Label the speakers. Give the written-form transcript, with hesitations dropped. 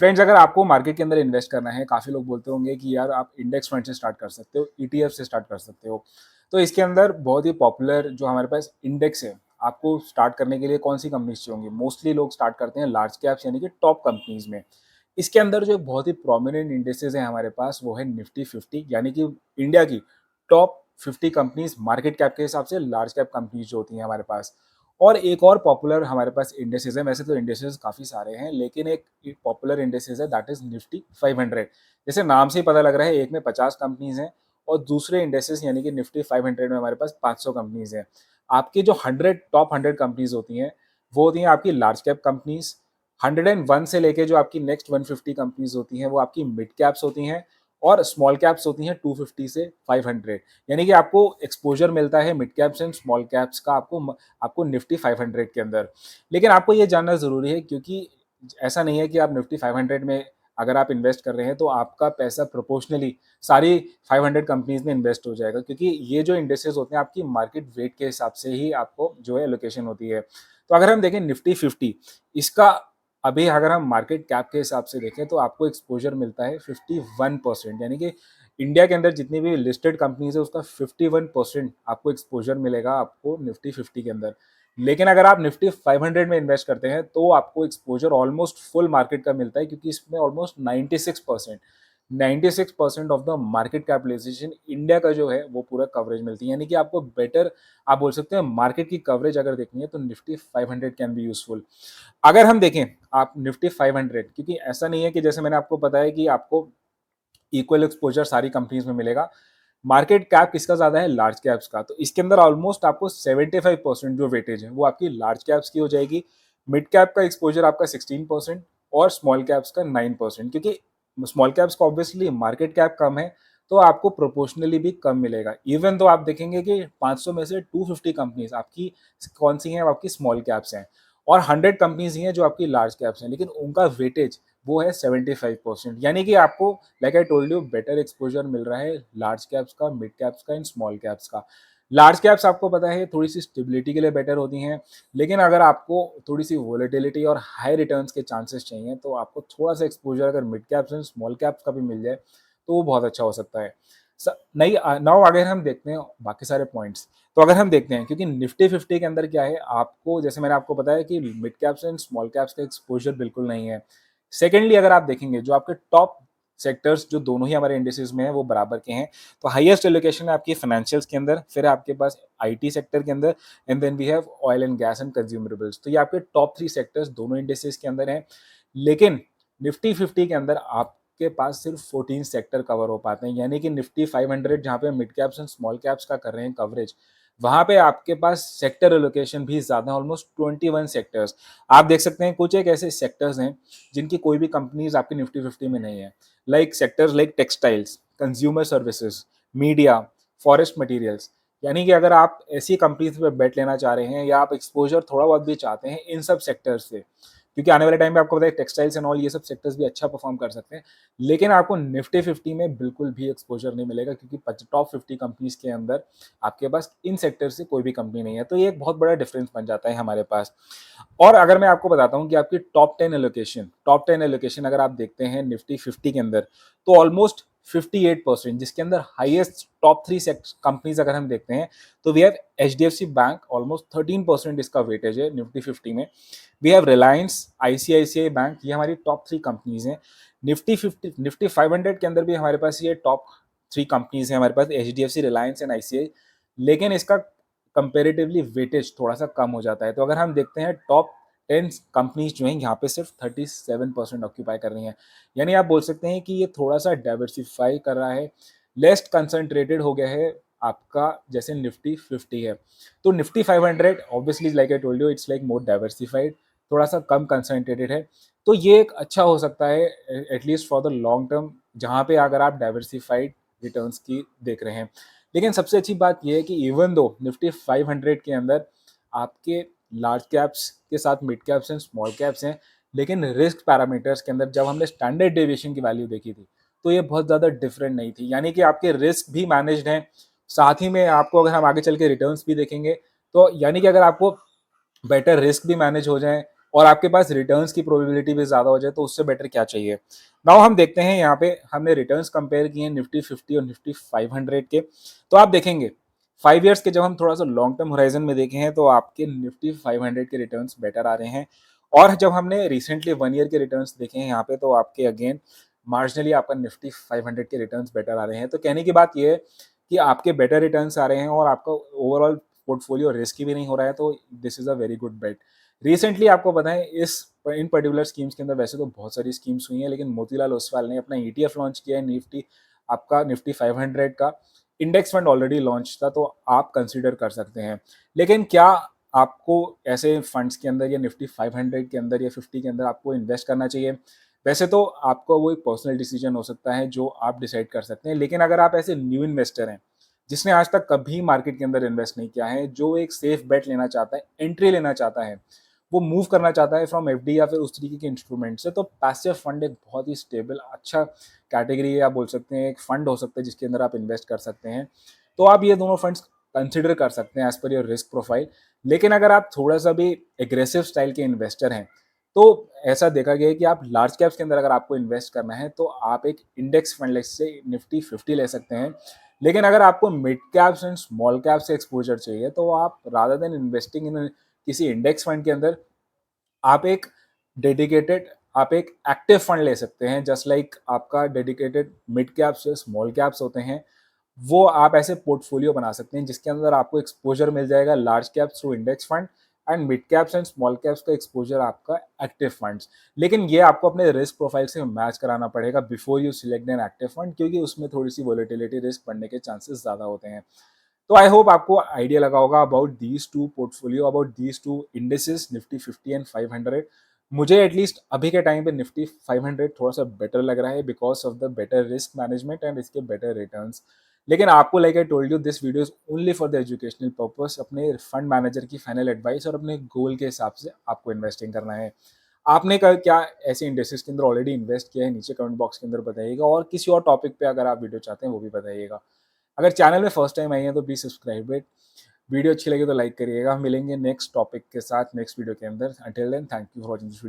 Speaker 1: Friends, अगर आपको market के अंदर इन्वेस्ट करना है, काफ़ी लोग बोलते होंगे कि यार आप इंडेक्स फंड से स्टार्ट कर सकते हो, ईटीएफ से स्टार्ट कर सकते हो। तो इसके अंदर बहुत ही पॉपुलर जो हमारे पास इंडेक्स है, आपको स्टार्ट करने के लिए कौन सी कंपनीज चाहिए? मोस्टली लोग स्टार्ट करते हैं लार्ज कैप्स यानी कि टॉप कंपनीज में। इसके अंदर जो एक बहुत ही प्रोमिनेंट इंडेक्सेस है हमारे पास, वो है निफ्टी 50 यानी कि इंडिया की टॉप 50 कंपनीज मार्केट कैप के हिसाब से लार्ज कैप कंपनीज जो होती हैं हमारे पास। और एक और पॉपुलर हमारे पास इंडेक्सेस है, वैसे तो इंडेक्सेस काफ़ी सारे हैं, लेकिन एक पॉपुलर इंडेक्सेस है दैट इज निफ्टी 500। जैसे नाम से ही पता लग रहा है, एक में 50 कंपनीज हैं और दूसरे इंडेक्सेस यानी कि निफ्टी 500 में हमारे पास 500 कंपनीज हैं। आपकी जो 100 टॉप 100 कंपनीज होती हैं, वो होती हैं आपकी लार्ज कैप कंपनीज। 101 से लेके जो आपकी नेक्स्ट 150 कंपनीज होती हैं, वो आपकी मिड कैप्स होती हैं और स्मॉल कैप्स होती हैं 250 से 500। यानी कि आपको एक्सपोजर मिलता है mid caps and small caps का आपको निफ्टी 500 के अंदर। लेकिन आपको ये जानना ज़रूरी है, क्योंकि ऐसा नहीं है कि आप निफ्टी 500 में अगर आप इन्वेस्ट कर रहे हैं तो आपका पैसा प्रोपोर्शनली सारी 500 कंपनीज में इन्वेस्ट हो जाएगा, क्योंकि ये जो इंडेक्सेस होते हैं आपकी मार्केट वेट के हिसाब से ही आपको जो है एलोकेशन होती है। तो अगर हम देखें निफ्टी 50, इसका अभी अगर हम मार्केट कैप के हिसाब से देखें तो आपको एक्सपोजर मिलता है 51%, यानी कि इंडिया के अंदर जितनी भी लिस्टेड कंपनीज है उसका 51% आपको एक्सपोजर मिलेगा आपको निफ्टी 50 के अंदर। लेकिन अगर आप निफ्टी 500 में इन्वेस्ट करते हैं तो आपको एक्सपोजर ऑलमोस्ट फुल मार्केट का मिलता है, क्योंकि इसमें almost 96% of the market capitalization India का जो है वो पूरा कवरेज मिलती है। यानी कि आपको बेटर, आप बोल सकते हैं मार्केट की कवरेज अगर देखनी है तो निफ्टी 500 कैन बी यूजफुल। अगर हम देखें आप निफ्टी 500, क्योंकि ऐसा नहीं है कि जैसे मैंने आपको बताया कि आपको इक्वल एक्सपोजर सारी कंपनीज में मिलेगा। मार्केट कैप किसका ज्यादा है? लार्ज कैप्स का। तो इसके अंदर ऑलमोस्ट आपको 75% जो वेटेज है वो आपकी लार्ज कैप्स की हो जाएगी। मिड कैप का एक्सपोजर आपका 16% और स्मॉल कैप्स का 9%, क्योंकि स्मॉल कैप्स का ऑब्वियसली मार्केट कैप कम है तो आपको प्रोपोर्शनली भी कम मिलेगा। इवन तो आप देखेंगे कि 500 में से 250 कंपनीज आपकी कौन सी हैं? आपकी स्मॉल कैप्स हैं और 100 कंपनीज ही हैं जो आपकी लार्ज कैप्स हैं, लेकिन उनका वेटेज वो है 75%। यानी कि आपको like I told you better exposure मिल रहा है लार्ज कैप्स का, मिड कैप्स का एंड स्मॉल कैप्स का। लार्ज कैप्स आपको पता है थोड़ी सी स्टेबिलिटी के लिए बेटर होती हैं, लेकिन अगर आपको थोड़ी सी वोलेटिलिटी और हाई रिटर्न्स के चांसेस चाहिए तो आपको थोड़ा सा एक्सपोजर अगर mid caps and small caps का भी मिल जाए तो वो बहुत अच्छा हो सकता है। नहीं, नाउ अगर हम देखते हैं बाकी सारे पॉइंट्स, तो अगर हम देखते हैं, क्योंकि निफ्टी 50 के अंदर क्या है, आपको जैसे मैंने आपको बताया कि mid caps and small caps का एक्सपोजर बिल्कुल नहीं है। सेकेंडली अगर आप देखेंगे जो आपके टॉप सेक्टर्स जो दोनों ही हमारे इंडेक्सेस में है वो बराबर के हैं। तो हाईएस्ट एलोकेशन है आपकी फाइनेंशियल्स के अंदर, फिर है आपके पास आईटी सेक्टर के अंदर and then we have oil and gas and consumerables. तो ये आपके टॉप 3 सेक्टर्स दोनों इंडेक्सेस के अंदर हैं। लेकिन निफ्टी 50 के अंदर आपके पास सिर्फ 14 सेक्टर कवर हो पाते हैं, यानी कि निफ्टी 500 जहाँ पे mid caps and small caps का कर रहे हैं कवरेज, वहां पे आपके पास सेक्टर एलोकेशन भी ज्यादा, ऑलमोस्ट 21 सेक्टर्स। आप देख सकते हैं कुछ एक ऐसे सेक्टर्स हैं जिनकी कोई भी कंपनीज आपकी निफ्टी 50 में नहीं है, like sectors like textiles, consumer services, media, forest materials. यानी कि अगर आप ऐसी कंपनीज पे बेट लेना चाह रहे हैं या आप एक्सपोजर थोड़ा बहुत भी चाहते हैं इन सब सेक्टर्स से, क्योंकि आने वाले टाइम में आपको पता है टेक्सटाइल्स एंड ऑल ये सब सेक्टर्स भी अच्छा परफॉर्म कर सकते हैं, लेकिन आपको निफ्टी 50 में बिल्कुल भी एक्सपोजर नहीं मिलेगा, क्योंकि टॉप 50 कंपनीज के अंदर आपके पास इन सेक्टर से कोई भी कंपनी नहीं है। तो ये एक बहुत बड़ा डिफरेंस बन जाता है हमारे पास। और अगर मैं आपको बताता हूँ कि आपकी टॉप 10 एलोकेशन अगर आप देखते हैं निफ्टी 50 के अंदर, तो ऑलमोस्ट 58%, जिसके अंदर हाईएस्ट टॉप 3 कंपनीज अगर हम देखते हैं तो we have HDFC bank, almost 13% इसका वेटेज है निफ्टी 50 में। We have Reliance, ICICI bank, ये हमारी टॉप 3 कंपनीज हैं। निफ्टी 500 के अंदर भी हमारे पास ये टॉप 3 कंपनीज हैं हमारे पास, एचडीएफसी, रिलायंस एंड आईसीआई। लेकिन इसका कंपेरेटिवली वेटेज थोड़ा सा कम हो जाता है। तो अगर हम देखते हैं टॉप 10 कंपनीज जो हैं यहाँ पे सिर्फ 37% ऑक्यूपाई कर रही हैं। यानी आप बोल सकते हैं कि ये थोड़ा सा डाइवर्सिफाई कर रहा है, लेस कंसंट्रेटेड हो गया है आपका, जैसे निफ्टी 50 है। तो Nifty 500 obviously like I told you it's like more diversified, थोड़ा सा कम कंसंट्रेटेड है। तो ये एक अच्छा हो सकता है at least for the long term, जहाँ पे अगर आप डाइवर्सिफाइड रिटर्न्स की देख रहे हैं। लेकिन सबसे अच्छी बात यह है कि इवन दो निफ्टी 500 के अंदर आपके लार्ज कैप्स के साथ mid caps and small caps हैं, लेकिन रिस्क पैरामीटर्स के अंदर जब हमने स्टैंडर्ड डेविएशन की वैल्यू देखी थी तो ये बहुत ज़्यादा डिफरेंट नहीं थी। यानी कि आपके रिस्क भी मैनेज्ड हैं, साथ ही में आपको अगर हम आगे चल के रिटर्न्स भी देखेंगे तो यानी कि अगर आपको बेटर रिस्क भी मैनेज हो जाए, और आपके पास रिटर्न्स की प्रोबेबिलिटी भी ज़्यादा हो जाए, तो उससे बेटर क्या चाहिए। नाउ हम देखते हैं यहाँ पे हमने रिटर्न्स कंपेयर किए हैं निफ्टी 50 और निफ्टी 500 के। तो आप देखेंगे 5 ईयर्स के जब हम थोड़ा सा लॉन्ग टर्म होराइजन में देखे हैं तो आपके निफ्टी 500 के रिटर्न्स बेटर आ रहे हैं। और जब हमने रिसेंटली 1 ईयर के रिटर्न्स देखे हैं यहाँ पे, तो आपके अगेन मार्जिनली आपका निफ्टी 500 के रिटर्न्स बेटर आ रहे हैं। तो कहने की बात ये है कि आपके बेटर रिटर्न्स आ रहे हैं और आपका ओवरऑल पोर्टफोलियो रिस्की भी नहीं हो रहा है, तो this is a very good bet. Recently आपको बताएं इस इन पर्टिकुलर स्कीम्स के अंदर वैसे तो बहुत सारी स्कीम्स हुई हैं, लेकिन मोतीलाल ओसवाल ने अपना ईटीएफ लॉन्च किया है निफ्टी, आपका निफ्टी 500 का। इंडेक्स फंड ऑलरेडी लॉन्च था, तो आप कंसीडर कर सकते हैं। लेकिन क्या आपको ऐसे फंड्स के अंदर या निफ्टी 500 के अंदर या 50 के अंदर आपको इन्वेस्ट करना चाहिए? वैसे तो आपको वो एक पर्सनल डिसीजन हो सकता है जो आप डिसाइड कर सकते हैं, लेकिन अगर आप ऐसे न्यू इन्वेस्टर हैं जिसने आज तक कभी मार्केट के अंदर इन्वेस्ट नहीं किया है, जो एक सेफ बेट लेना चाहता है, एंट्री लेना चाहता है, वो मूव करना चाहता है फ्रॉम एफडी या फिर उस तरीके के इंस्ट्रूमेंट से, तो पैसिव फंड एक बहुत ही स्टेबल अच्छा कैटेगरी है, आप बोल सकते हैं एक फंड हो सकता है जिसके अंदर आप इन्वेस्ट कर सकते हैं। तो आप ये दोनों फंड्स कंसिडर कर सकते हैं as per your risk profile. लेकिन अगर आप थोड़ा सा भी एग्रेसिव स्टाइल के इन्वेस्टर हैं, तो ऐसा देखा गया है कि आप लार्ज कैप्स के अंदर अगर आपको इन्वेस्ट करना है तो आप एक इंडेक्स फंड से निफ्टी 50 ले सकते हैं। लेकिन अगर आपको mid caps and small cap से एक्सपोजर चाहिए, तो आप रादर देन इन्वेस्टिंग इन किसी इंडेक्स फंड के अंदर आप एक डेडिकेटेड आप एक एक्टिव फंड ले सकते हैं, जस्ट लाइक आपका डेडिकेटेड मिड कैप्स या स्मॉल कैप्स होते हैं। वो आप ऐसे पोर्टफोलियो बना सकते हैं जिसके अंदर आपको एक्सपोजर मिल जाएगा large caps through index fund, and mid caps and small caps का एक्सपोजर आपका एक्टिव फंड्स। लेकिन ये आपको अपने रिस्क प्रोफाइल से मैच कराना पड़ेगा before you select an active fund, क्योंकि उसमें थोड़ी सी वोलेटिलिटी रिस्क बढ़ने के चांसेस ज़्यादा होते हैं। तो आई होप आपको आइडिया लगा होगा about these two portfolio, about these two indices Nifty 50 and 500। मुझे एटलीस्ट अभी के टाइम पे निफ्टी 500 थोड़ा सा बेटर लग रहा है because of the better risk management and इसके बेटर रिटर्न्स। लेकिन आपको like I told you this video is only for the educational purpose, अपने फंड मैनेजर की फाइनल एडवाइस और अपने गोल के हिसाब से आपको इन्वेस्टिंग करना है। आपने क्या ऐसे इंडेसेस के अंदर ऑलरेडी इन्वेस्ट किया है, नीचे कमेंट बॉक्स के अंदर बताइएगा, और किसी और टॉपिक पे अगर आप वीडियो चाहते हैं वो भी बताइएगा। अगर चैनल में फर्स्ट टाइम आई है तो प्लीज सब्सक्राइब इट। वीडियो अच्छी लगी तो लाइक करिएगा। हम मिलेंगे नेक्स्ट टॉपिक के साथ नेक्स्ट वीडियो के अंदर। Until then, thank you for watching this video.